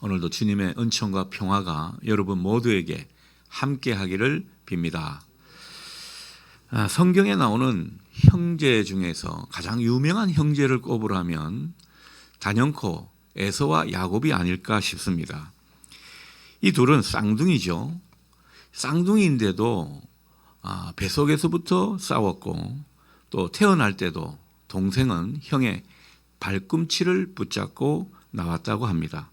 오늘도 주님의 은총과 평화가 여러분 모두에게 함께하기를 빕니다. 성경에 나오는 형제 중에서 가장 유명한 형제를 꼽으라면 단연코 에서와 야곱이 아닐까 싶습니다. 이 둘은 쌍둥이죠. 쌍둥이인데도 뱃속에서부터 싸웠고 또 태어날 때도 동생은 형의 발꿈치를 붙잡고 나왔다고 합니다.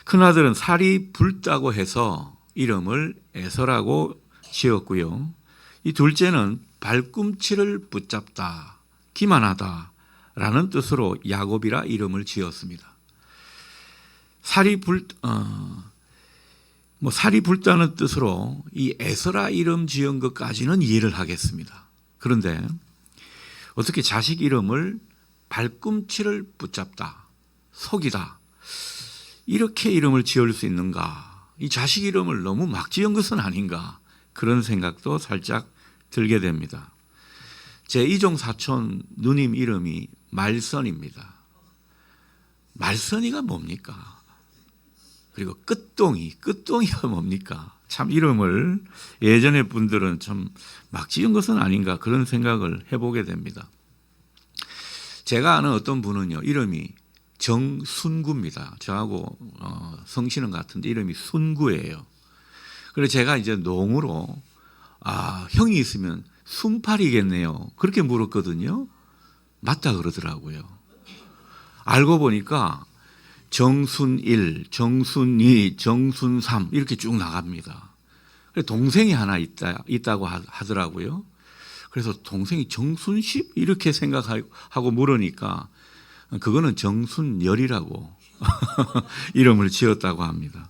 큰아들은 살이 붉다고 해서 이름을 에서라고 지었고요. 이 둘째는 발꿈치를 붙잡다, 기만하다 라는 뜻으로 야곱이라 이름을 지었습니다. 살이 붉다는 뜻으로 이 에서라 이름 지은 것까지는 이해를 하겠습니다. 그런데 어떻게 자식 이름을 발꿈치를 붙잡다, 속이다 이렇게 이름을 지을 수 있는가? 이 자식 이름을 너무 막 지은 것은 아닌가? 그런 생각도 살짝 들게 됩니다. 제 이종 사촌 누님 이름이 말선입니다. 말선이가 뭡니까? 그리고 끝동이가 뭡니까? 참 이름을 예전의 분들은 참 막 지은 것은 아닌가 그런 생각을 해보게 됩니다. 제가 아는 어떤 분은요, 이름이 정순구입니다. 저하고 성씨는 같은데 이름이 순구예요. 그래서 제가 이제 농으로 형이 있으면 순팔이겠네요. 그렇게 물었거든요. 맞다 그러더라고요. 알고 보니까 정순1, 정순2, 정순3 이렇게 쭉 나갑니다. 동생이 하나 있다고 하더라고요. 그래서 동생이 정순십 이렇게 생각하고 물으니까 그거는 정순열이라고 이름을 지었다고 합니다.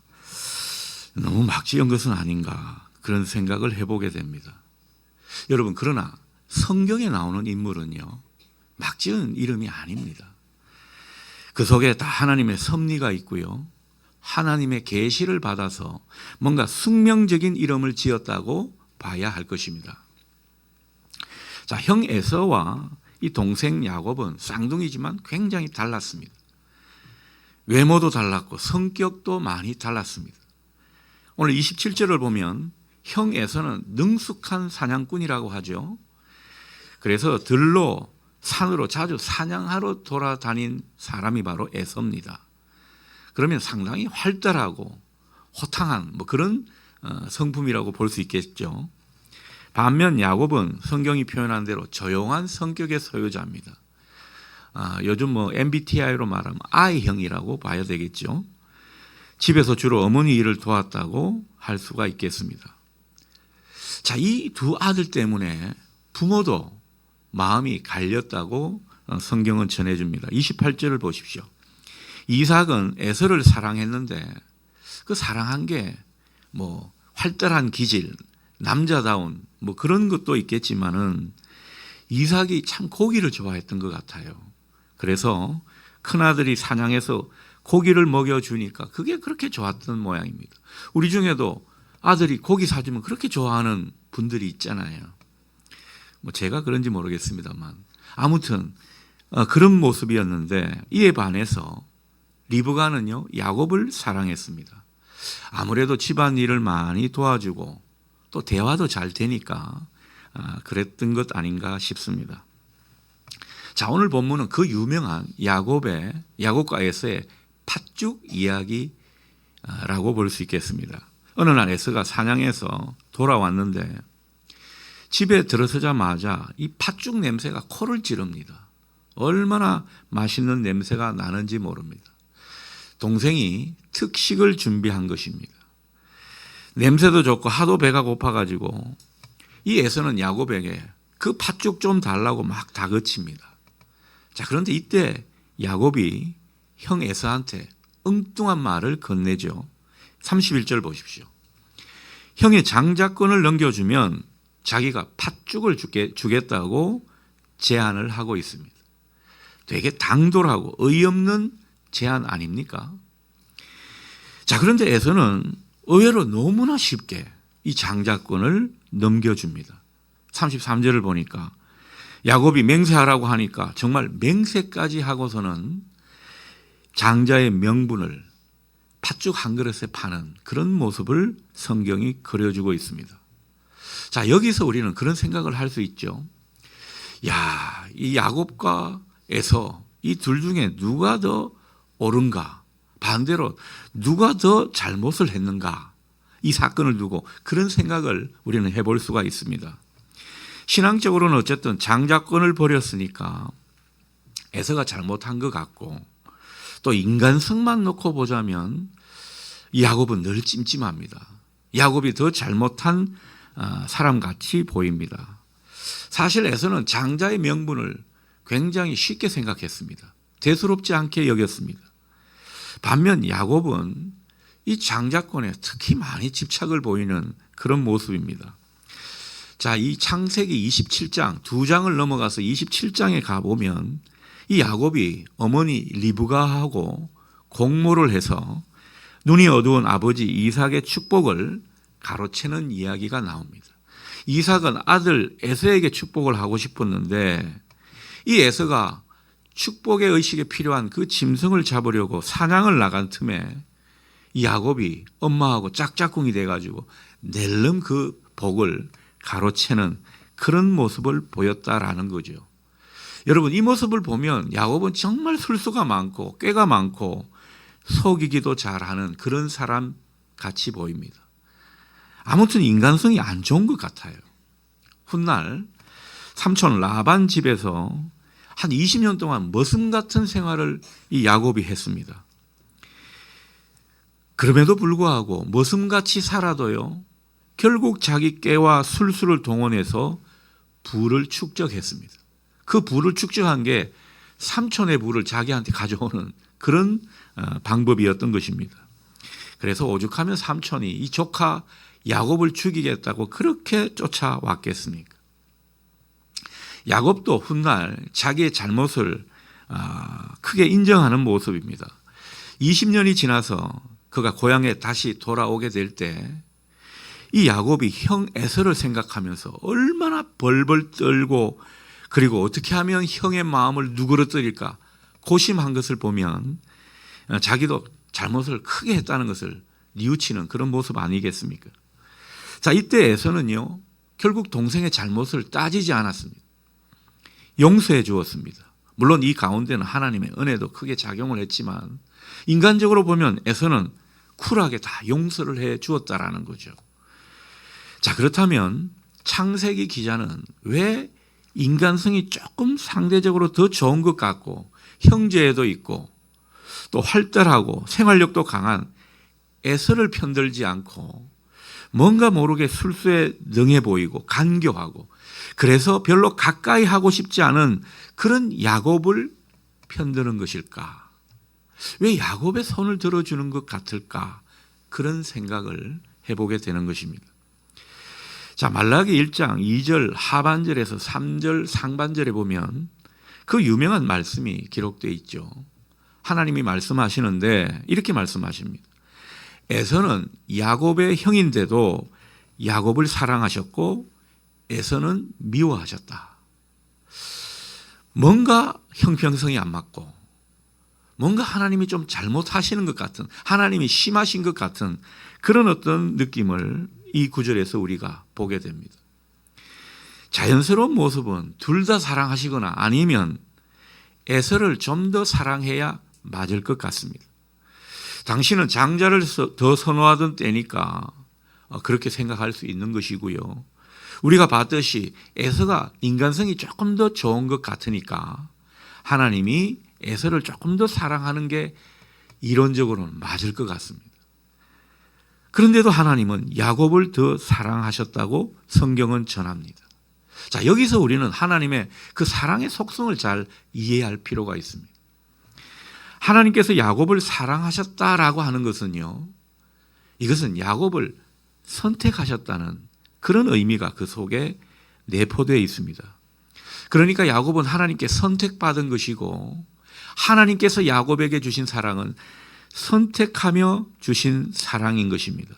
너무 막 지은 것은 아닌가 그런 생각을 해보게 됩니다. 여러분, 그러나 성경에 나오는 인물은요, 막 지은 이름이 아닙니다. 그 속에 다 하나님의 섭리가 있고요, 하나님의 계시를 받아서 뭔가 숙명적인 이름을 지었다고 봐야 할 것입니다. 자, 형 에서와 이 동생 야곱은 쌍둥이지만 굉장히 달랐습니다. 외모도 달랐고 성격도 많이 달랐습니다. 오늘 27절을 보면 형 에서는 능숙한 사냥꾼이라고 하죠. 그래서 들로 산으로 자주 사냥하러 돌아다닌 사람이 바로 에서입니다. 그러면 상당히 활달하고 호탕한 그런 성품이라고 볼 수 있겠죠. 반면 야곱은 성경이 표현한 대로 조용한 성격의 소유자입니다. 요즘 MBTI로 말하면 I형이라고 봐야 되겠죠. 집에서 주로 어머니 일을 도왔다고 할 수가 있겠습니다. 자, 이 두 아들 때문에 부모도 마음이 갈렸다고 성경은 전해줍니다. 28절을 보십시오. 이삭은 에서를 사랑했는데 그 사랑한 게 활달한 기질, 남자다운 그런 것도 있겠지만은 이삭이 참 고기를 좋아했던 것 같아요. 그래서 큰아들이 사냥해서 고기를 먹여주니까 그게 그렇게 좋았던 모양입니다. 우리 중에도 아들이 고기 사주면 그렇게 좋아하는 분들이 있잖아요. 제가 그런지 모르겠습니다만 아무튼 그런 모습이었는데 이에 반해서 리브가는요, 야곱을 사랑했습니다. 아무래도 집안일을 많이 도와주고 또 대화도 잘 되니까 그랬던 것 아닌가 싶습니다. 자, 오늘 본문은 그 유명한 야곱과 에서의 팥죽 이야기라고 볼 수 있겠습니다. 어느 날 에서가 사냥해서 돌아왔는데 집에 들어서자마자 이 팥죽 냄새가 코를 찌릅니다. 얼마나 맛있는 냄새가 나는지 모릅니다. 동생이 특식을 준비한 것입니다. 냄새도 좋고 하도 배가 고파가지고 이 에서는 야곱에게 그 팥죽 좀 달라고 막 다그칩니다. 자, 그런데 이때 야곱이 형 에서한테 엉뚱한 말을 건네죠. 31절 보십시오. 형의 장자권을 넘겨주면 자기가 팥죽을 주겠다고 제안을 하고 있습니다. 되게 당돌하고 어이없는 제안 아닙니까? 자, 그런데 에서는 의외로 너무나 쉽게 이 장자권을 넘겨줍니다. 33절을 보니까 야곱이 맹세하라고 하니까 정말 맹세까지 하고서는 장자의 명분을 팥죽 한 그릇에 파는 그런 모습을 성경이 그려주고 있습니다. 자, 여기서 우리는 그런 생각을 할 수 있죠. 야, 이 야곱과 에서 이 둘 중에 누가 더 옳은가? 반대로 누가 더 잘못을 했는가? 이 사건을 두고 그런 생각을 우리는 해볼 수가 있습니다. 신앙적으로는 어쨌든 장자권을 버렸으니까 에서가 잘못한 것 같고, 또 인간성만 놓고 보자면 야곱은 늘 찜찜합니다. 야곱이 더 잘못한 사람같이 보입니다. 사실 에서는 장자의 명분을 굉장히 쉽게 생각했습니다. 대수롭지 않게 여겼습니다. 반면 야곱은 이 장자권에 특히 많이 집착을 보이는 그런 모습입니다. 자, 이 창세기 27장, 2장을 넘어가서 27장에 가보면 이 야곱이 어머니 리브가하고 공모를 해서 눈이 어두운 아버지 이삭의 축복을 가로채는 이야기가 나옵니다. 이삭은 아들 에서에게 축복을 하고 싶었는데 이 에서가 축복의 의식에 필요한 그 짐승을 잡으려고 사냥을 나간 틈에 이 야곱이 엄마하고 짝짝꿍이 돼가지고 낼름 그 복을 가로채는 그런 모습을 보였다라는 거죠. 여러분, 이 모습을 보면 야곱은 정말 술수가 많고 꾀가 많고 속이기도 잘하는 그런 사람 같이 보입니다. 아무튼 인간성이 안 좋은 것 같아요. 훗날 삼촌 라반 집에서 한 20년 동안 머슴 같은 생활을 이 야곱이 했습니다. 그럼에도 불구하고 머슴같이 살아도요, 결국 자기 깨와 술수를 동원해서 부를 축적했습니다. 그 부를 축적한 게 삼촌의 부를 자기한테 가져오는 그런 방법이었던 것입니다. 그래서 오죽하면 삼촌이 이 조카 야곱을 죽이겠다고 그렇게 쫓아왔겠습니까? 야곱도 훗날 자기의 잘못을 크게 인정하는 모습입니다. 20년이 지나서 그가 고향에 다시 돌아오게 될 때 이 야곱이 형 에서를 생각하면서 얼마나 벌벌 떨고, 그리고 어떻게 하면 형의 마음을 누그러뜨릴까 고심한 것을 보면 자기도 잘못을 크게 했다는 것을 뉘우치는 그런 모습 아니겠습니까? 자, 이때 에서는요, 결국 동생의 잘못을 따지지 않았습니다. 용서해 주었습니다. 물론 이 가운데는 하나님의 은혜도 크게 작용을 했지만 인간적으로 보면 에서는 쿨하게 다 용서를 해 주었다라는 거죠. 자, 그렇다면 창세기 기자는 왜 인간성이 조금 상대적으로 더 좋은 것 같고 형제애도 있고 또 활달하고 생활력도 강한 에서를 편들지 않고 뭔가 모르게 술수에 능해 보이고 간교하고 그래서 별로 가까이 하고 싶지 않은 그런 야곱을 편드는 것일까? 왜 야곱의 손을 들어주는 것 같을까? 그런 생각을 해보게 되는 것입니다. 자, 말라기 1장 2절 하반절에서 3절 상반절에 보면 그 유명한 말씀이 기록되어 있죠. 하나님이 말씀하시는데 이렇게 말씀하십니다. 에서는 야곱의 형인데도 야곱을 사랑하셨고 에서는 미워하셨다. 뭔가 형평성이 안 맞고 뭔가 하나님이 좀 잘못하시는 것 같은, 하나님이 심하신 것 같은 그런 어떤 느낌을 이 구절에서 우리가 보게 됩니다. 자연스러운 모습은 둘 다 사랑하시거나 아니면 에서를 좀 더 사랑해야 맞을 것 같습니다. 당신은 장자를 더 선호하던 때니까 그렇게 생각할 수 있는 것이고요. 우리가 봤듯이 에서가 인간성이 조금 더 좋은 것 같으니까 하나님이 에서를 조금 더 사랑하는 게 이론적으로는 맞을 것 같습니다. 그런데도 하나님은 야곱을 더 사랑하셨다고 성경은 전합니다. 자, 여기서 우리는 하나님의 그 사랑의 속성을 잘 이해할 필요가 있습니다. 하나님께서 야곱을 사랑하셨다라고 하는 것은요, 이것은 야곱을 선택하셨다는 그런 의미가 그 속에 내포되어 있습니다. 그러니까 야곱은 하나님께 선택받은 것이고 하나님께서 야곱에게 주신 사랑은 선택하며 주신 사랑인 것입니다.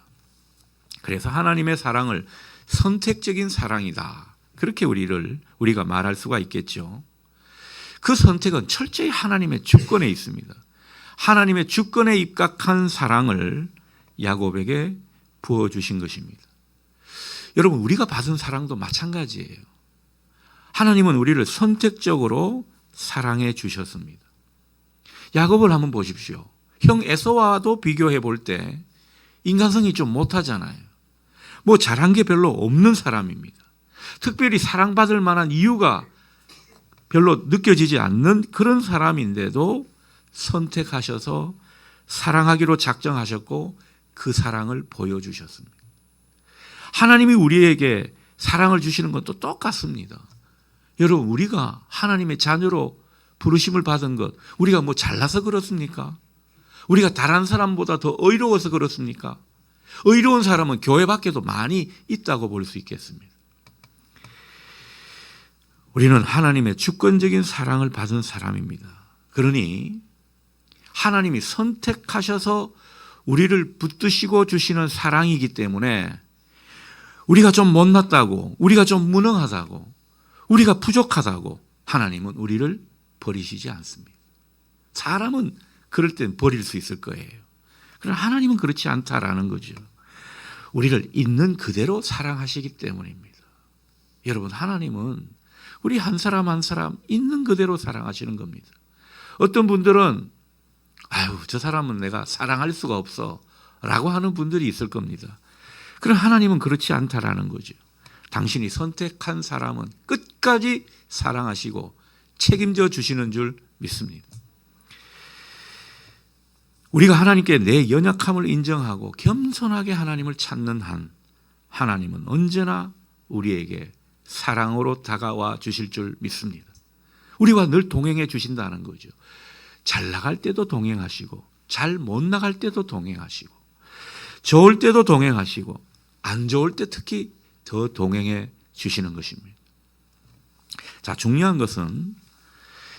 그래서 하나님의 사랑을 선택적인 사랑이다, 그렇게 우리가 말할 수가 있겠죠. 그 선택은 철저히 하나님의 주권에 있습니다. 하나님의 주권에 입각한 사랑을 야곱에게 부어주신 것입니다. 여러분, 우리가 받은 사랑도 마찬가지예요. 하나님은 우리를 선택적으로 사랑해 주셨습니다. 야곱을 한번 보십시오. 형 에서와도 비교해 볼 때 인간성이 좀 못하잖아요. 뭐 잘한 게 별로 없는 사람입니다. 특별히 사랑받을 만한 이유가 별로 느껴지지 않는 그런 사람인데도 선택하셔서 사랑하기로 작정하셨고 그 사랑을 보여주셨습니다. 하나님이 우리에게 사랑을 주시는 건 또 똑같습니다. 여러분, 우리가 하나님의 자녀로 부르심을 받은 것, 우리가 뭐 잘나서 그렇습니까? 우리가 다른 사람보다 더 의로워서 그렇습니까? 의로운 사람은 교회 밖에도 많이 있다고 볼 수 있겠습니다. 우리는 하나님의 주권적인 사랑을 받은 사람입니다. 그러니 하나님이 선택하셔서 우리를 붙드시고 주시는 사랑이기 때문에 우리가 좀 못났다고, 우리가 좀 무능하다고, 우리가 부족하다고 하나님은 우리를 버리시지 않습니다. 사람은 그럴 땐 버릴 수 있을 거예요. 그러나 하나님은 그렇지 않다라는 거죠. 우리를 있는 그대로 사랑하시기 때문입니다. 여러분, 하나님은 우리 한 사람 한 사람 있는 그대로 사랑하시는 겁니다. 어떤 분들은 저 사람은 내가 사랑할 수가 없어 라고 하는 분들이 있을 겁니다. 그러나 하나님은 그렇지 않다라는 거죠. 당신이 선택한 사람은 끝까지 사랑하시고 책임져 주시는 줄 믿습니다. 우리가 하나님께 내 연약함을 인정하고 겸손하게 하나님을 찾는 한 하나님은 언제나 우리에게 사랑으로 다가와 주실 줄 믿습니다. 우리와 늘 동행해 주신다는 거죠. 잘 나갈 때도 동행하시고 잘 못 나갈 때도 동행하시고 좋을 때도 동행하시고 안 좋을 때 특히 더 동행해 주시는 것입니다. 자, 중요한 것은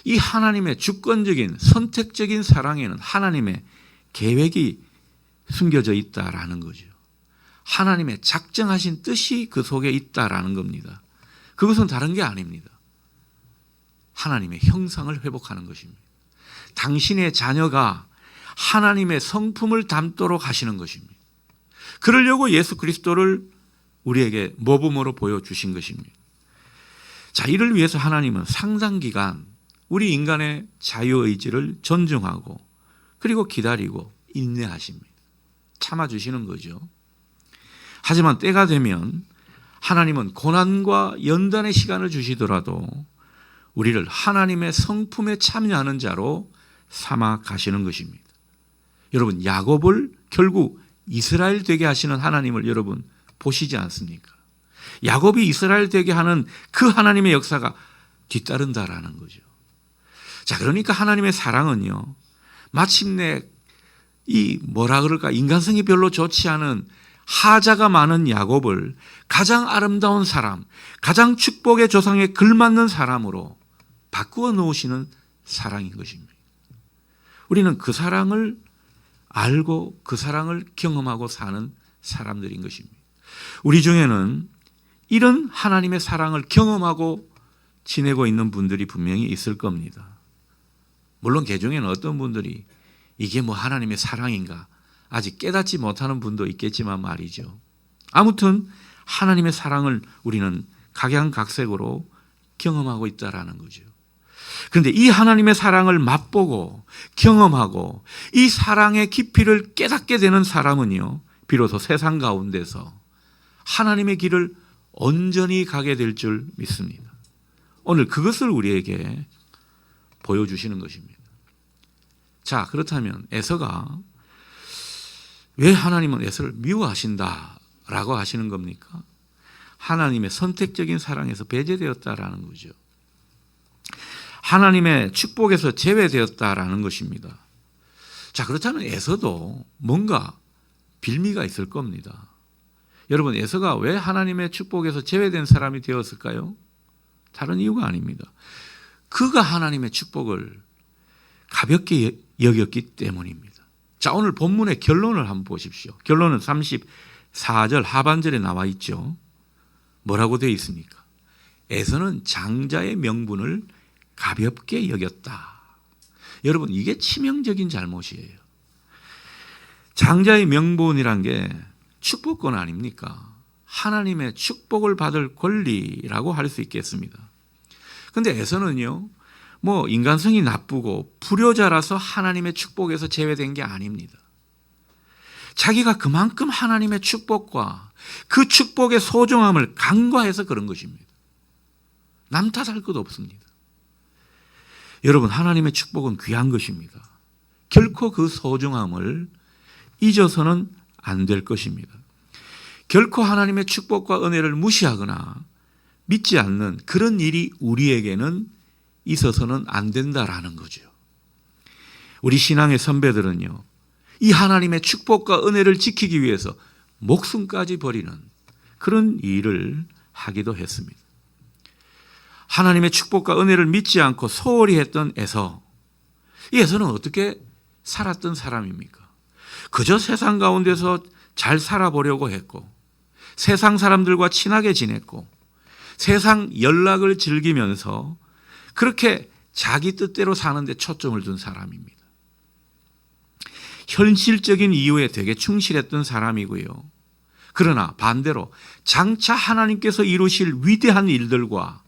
이 하나님의 주권적인 선택적인 사랑에는 하나님의 계획이 숨겨져 있다라는 거죠. 하나님의 작정하신 뜻이 그 속에 있다라는 겁니다. 그것은 다른 게 아닙니다. 하나님의 형상을 회복하는 것입니다. 당신의 자녀가 하나님의 성품을 담도록 하시는 것입니다. 그러려고 예수 그리스도를 우리에게 모범으로 보여주신 것입니다. 자, 이를 위해서 하나님은 상당 기간 우리 인간의 자유의지를 존중하고 그리고 기다리고 인내하십니다. 참아주시는 거죠. 하지만 때가 되면 하나님은 고난과 연단의 시간을 주시더라도 우리를 하나님의 성품에 참여하는 자로 삼아 가시는 것입니다. 여러분, 야곱을 결국 이스라엘 되게 하시는 하나님을 여러분 보시지 않습니까? 야곱이 이스라엘 되게 하는 그 하나님의 역사가 뒤따른다라는 거죠. 자, 그러니까 하나님의 사랑은요, 마침내 인간성이 별로 좋지 않은 하자가 많은 야곱을 가장 아름다운 사람, 가장 축복의 조상에 걸맞는 사람으로 바꾸어 놓으시는 사랑인 것입니다. 우리는 그 사랑을 알고 그 사랑을 경험하고 사는 사람들인 것입니다. 우리 중에는 이런 하나님의 사랑을 경험하고 지내고 있는 분들이 분명히 있을 겁니다. 물론 그 중에는 어떤 분들이 이게 뭐 하나님의 사랑인가 아직 깨닫지 못하는 분도 있겠지만 말이죠. 아무튼 하나님의 사랑을 우리는 각양각색으로 경험하고 있다라는 거죠. 그런데 이 하나님의 사랑을 맛보고 경험하고 이 사랑의 깊이를 깨닫게 되는 사람은요, 비로소 세상 가운데서 하나님의 길을 온전히 가게 될 줄 믿습니다. 오늘 그것을 우리에게 보여주시는 것입니다. 자, 그렇다면 에서가 왜 하나님은 에서를 미워하신다라고 하시는 겁니까? 하나님의 선택적인 사랑에서 배제되었다라는 거죠. 하나님의 축복에서 제외되었다라는 것입니다. 자, 그렇다면 에서도 뭔가 빌미가 있을 겁니다. 여러분, 에서가 왜 하나님의 축복에서 제외된 사람이 되었을까요? 다른 이유가 아닙니다. 그가 하나님의 축복을 가볍게 여겼기 때문입니다. 자, 오늘 본문의 결론을 한번 보십시오. 결론은 34절 하반절에 나와 있죠. 뭐라고 되어 있습니까? 에서는 장자의 명분을 가볍게 여겼다. 여러분, 이게 치명적인 잘못이에요. 장자의 명분이란 게 축복권 아닙니까? 하나님의 축복을 받을 권리라고 할 수 있겠습니다. 그런데 에서는요, 뭐 인간성이 나쁘고 불효자라서 하나님의 축복에서 제외된 게 아닙니다. 자기가 그만큼 하나님의 축복과 그 축복의 소중함을 간과해서 그런 것입니다. 남 탓할 것 없습니다. 여러분, 하나님의 축복은 귀한 것입니다. 결코 그 소중함을 잊어서는 안 될 것입니다. 결코 하나님의 축복과 은혜를 무시하거나 믿지 않는 그런 일이 우리에게는 있어서는 안 된다라는 거죠. 우리 신앙의 선배들은요, 이 하나님의 축복과 은혜를 지키기 위해서 목숨까지 버리는 그런 일을 하기도 했습니다. 하나님의 축복과 은혜를 믿지 않고 소홀히 했던 에서, 이 에서는 어떻게 살았던 사람입니까? 그저 세상 가운데서 잘 살아보려고 했고, 세상 사람들과 친하게 지냈고, 세상 연락을 즐기면서 그렇게 자기 뜻대로 사는데 초점을 둔 사람입니다. 현실적인 이유에 되게 충실했던 사람이고요. 그러나 반대로 장차 하나님께서 이루실 위대한 일들과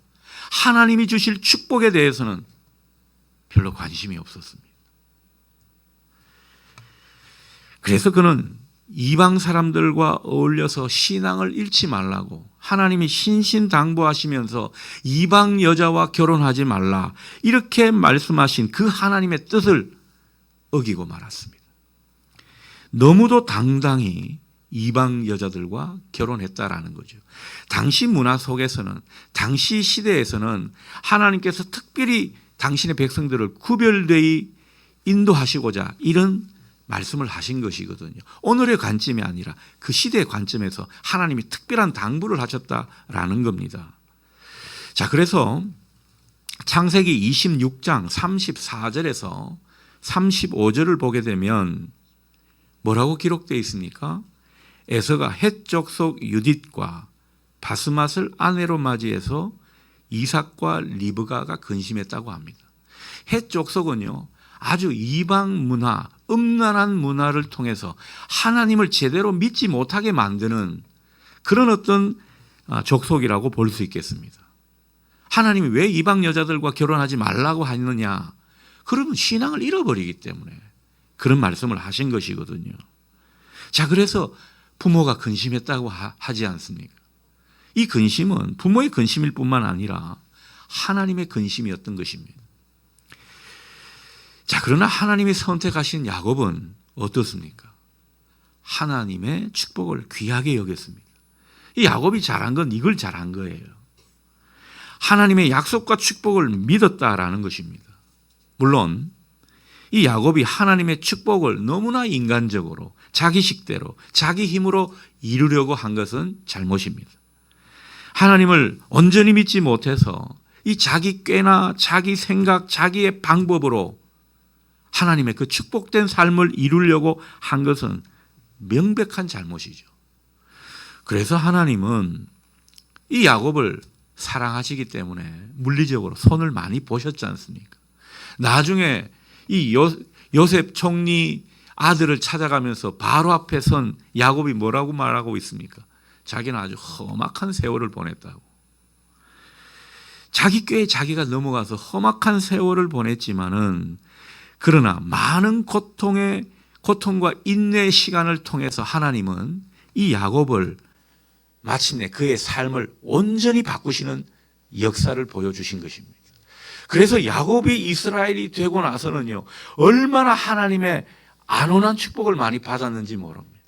하나님이 주실 축복에 대해서는 별로 관심이 없었습니다. 그래서 그는 이방 사람들과 어울려서 신앙을 잃지 말라고 하나님이 신신당부하시면서 이방 여자와 결혼하지 말라 이렇게 말씀하신 그 하나님의 뜻을 어기고 말았습니다. 너무도 당당히 이방 여자들과 결혼했다라는 거죠. 당시 문화 속에서는, 당시 시대에서는 하나님께서 특별히 당신의 백성들을 구별되이 인도하시고자 이런 말씀을 하신 것이거든요. 오늘의 관점이 아니라 그 시대의 관점에서 하나님이 특별한 당부를 하셨다라는 겁니다. 자, 그래서 창세기 26장 34절에서 35절을 보게 되면 뭐라고 기록되어 있습니까? 에서가 헷 족속 유딧과 바스맛을 아내로 맞이해서 이삭과 리브가가 근심했다고 합니다. 헷 족속은요, 아주 이방 문화, 음란한 문화를 통해서 하나님을 제대로 믿지 못하게 만드는 그런 어떤 족속이라고 볼 수 있겠습니다. 하나님이 왜 이방 여자들과 결혼하지 말라고 하느냐? 그러면 신앙을 잃어버리기 때문에 그런 말씀을 하신 것이거든요. 자, 그래서 부모가 근심했다고 하지 않습니까? 이 근심은 부모의 근심일 뿐만 아니라 하나님의 근심이었던 것입니다. 자, 그러나 하나님이 선택하신 야곱은 어떻습니까? 하나님의 축복을 귀하게 여겼습니다. 이 야곱이 잘한 건 이걸 잘한 거예요. 하나님의 약속과 축복을 믿었다라는 것입니다. 물론 이 야곱이 하나님의 축복을 너무나 인간적으로 자기 식대로 자기 힘으로 이루려고 한 것은 잘못입니다. 하나님을 온전히 믿지 못해서 이 자기 꾀나 자기 생각, 자기의 방법으로 하나님의 그 축복된 삶을 이루려고 한 것은 명백한 잘못이죠. 그래서 하나님은 이 야곱을 사랑하시기 때문에 물리적으로 손을 많이 보셨지 않습니까? 나중에 이 요셉 총리 아들을 찾아가면서 바로 앞에 선 야곱이 뭐라고 말하고 있습니까? 자기는 아주 험악한 세월을 보냈다고. 자기 꾀에 자기가 넘어가서 험악한 세월을 보냈지만은 그러나 많은 고통과 인내의 시간을 통해서 하나님은 이 야곱을 마침내 그의 삶을 온전히 바꾸시는 역사를 보여주신 것입니다. 그래서 야곱이 이스라엘이 되고 나서는요, 얼마나 하나님의 안온한 축복을 많이 받았는지 모릅니다.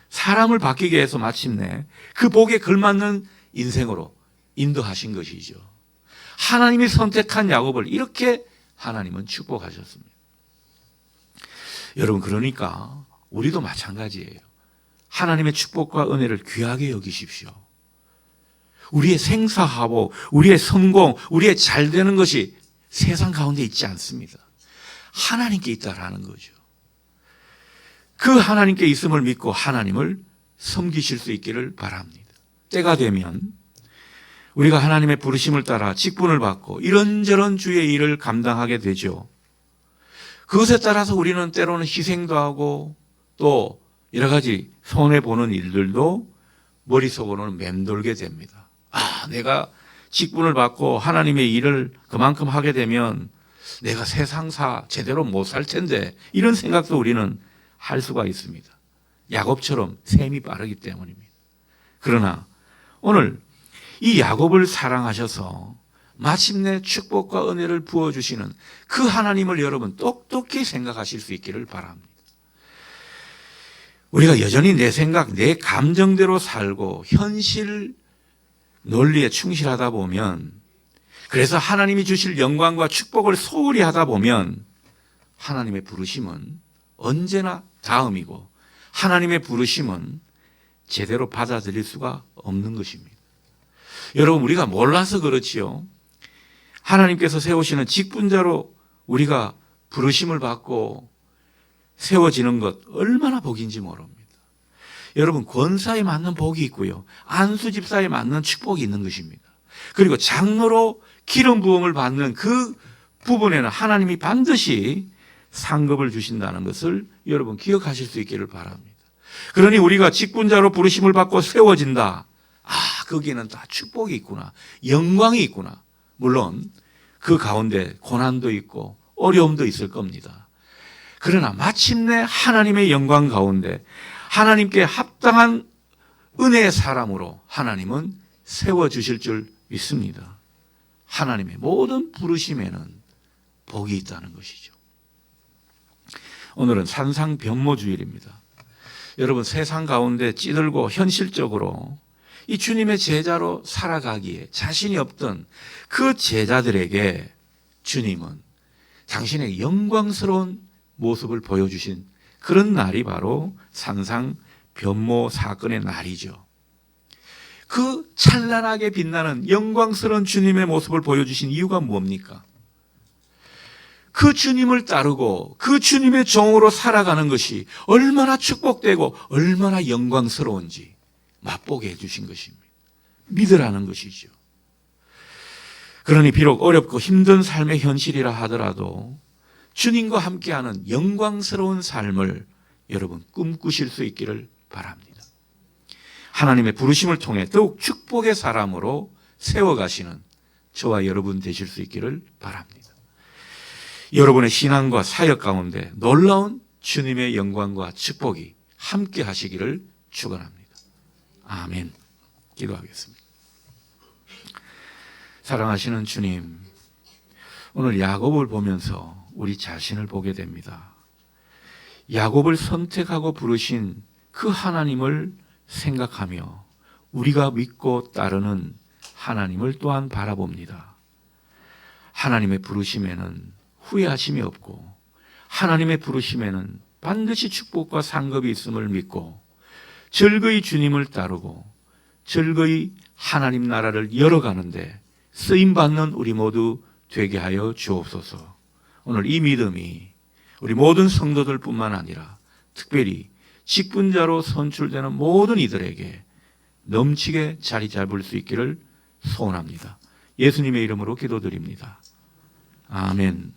사람을 바뀌게 해서 마침내 그 복에 걸맞는 인생으로 인도하신 것이죠. 하나님이 선택한 야곱을 이렇게 하나님은 축복하셨습니다. 여러분, 그러니까 우리도 마찬가지예요. 하나님의 축복과 은혜를 귀하게 여기십시오. 우리의 생사하복, 우리의 성공, 우리의 잘 되는 것이 세상 가운데 있지 않습니다. 하나님께 있다라는 거죠. 그 하나님께 있음을 믿고 하나님을 섬기실 수 있기를 바랍니다. 때가 되면 우리가 하나님의 부르심을 따라 직분을 받고 이런저런 주의 일을 감당하게 되죠. 그것에 따라서 우리는 때로는 희생도 하고 또 여러 가지 손해보는 일들도 머릿속으로는 맴돌게 됩니다. 내가 직분을 받고 하나님의 일을 그만큼 하게 되면 내가 세상사 제대로 못 살 텐데, 이런 생각도 우리는 할 수가 있습니다. 야곱처럼 셈이 빠르기 때문입니다. 그러나 오늘 이 야곱을 사랑하셔서 마침내 축복과 은혜를 부어주시는 그 하나님을 여러분 똑똑히 생각하실 수 있기를 바랍니다. 우리가 여전히 내 생각, 내 감정대로 살고 현실 논리에 충실하다 보면, 그래서 하나님이 주실 영광과 축복을 소홀히 하다 보면 하나님의 부르심은 언제나 다음이고 하나님의 부르심은 제대로 받아들일 수가 없는 것입니다. 여러분, 우리가 몰라서 그렇지요. 하나님께서 세우시는 직분자로 우리가 부르심을 받고 세워지는 것 얼마나 복인지 모릅니다. 여러분, 권사에 맞는 복이 있고요, 안수 집사에 맞는 축복이 있는 것입니다. 그리고 장로로 기름 부음을 받는 그 부분에는 하나님이 반드시 상급을 주신다는 것을 여러분 기억하실 수 있기를 바랍니다. 그러니 우리가 직분자로 부르심을 받고 세워진다. 거기에는 다 축복이 있구나, 영광이 있구나. 물론 그 가운데 고난도 있고 어려움도 있을 겁니다. 그러나 마침내 하나님의 영광 가운데 하나님께 합당한 은혜의 사람으로 하나님은 세워주실 줄 믿습니다. 하나님의 모든 부르심에는 복이 있다는 것이죠. 오늘은 산상변모주일입니다. 여러분, 세상 가운데 찌들고 현실적으로 이 주님의 제자로 살아가기에 자신이 없던 그 제자들에게 주님은 당신의 영광스러운 모습을 보여주신 그런 날이 바로 산상변모 사건의 날이죠. 그 찬란하게 빛나는 영광스러운 주님의 모습을 보여주신 이유가 뭡니까? 그 주님을 따르고 그 주님의 종으로 살아가는 것이 얼마나 축복되고 얼마나 영광스러운지 맛보게 해주신 것입니다. 믿으라는 것이죠. 그러니 비록 어렵고 힘든 삶의 현실이라 하더라도 주님과 함께하는 영광스러운 삶을 여러분 꿈꾸실 수 있기를 바랍니다. 하나님의 부르심을 통해 더욱 축복의 사람으로 세워가시는 저와 여러분 되실 수 있기를 바랍니다. 여러분의 신앙과 사역 가운데 놀라운 주님의 영광과 축복이 함께 하시기를 축원합니다. 아멘. 기도하겠습니다. 사랑하시는 주님, 오늘 야곱을 보면서 우리 자신을 보게 됩니다. 야곱을 선택하고 부르신 그 하나님을 생각하며 우리가 믿고 따르는 하나님을 또한 바라봅니다. 하나님의 부르심에는 후회하심이 없고 하나님의 부르심에는 반드시 축복과 상급이 있음을 믿고 즐거이 주님을 따르고 즐거이 하나님 나라를 열어가는데 쓰임받는 우리 모두 되게 하여 주옵소서. 오늘 이 믿음이 우리 모든 성도들 뿐만 아니라 특별히 직분자로 선출되는 모든 이들에게 넘치게 자리 잡을 수 있기를 소원합니다. 예수님의 이름으로 기도드립니다. 아멘.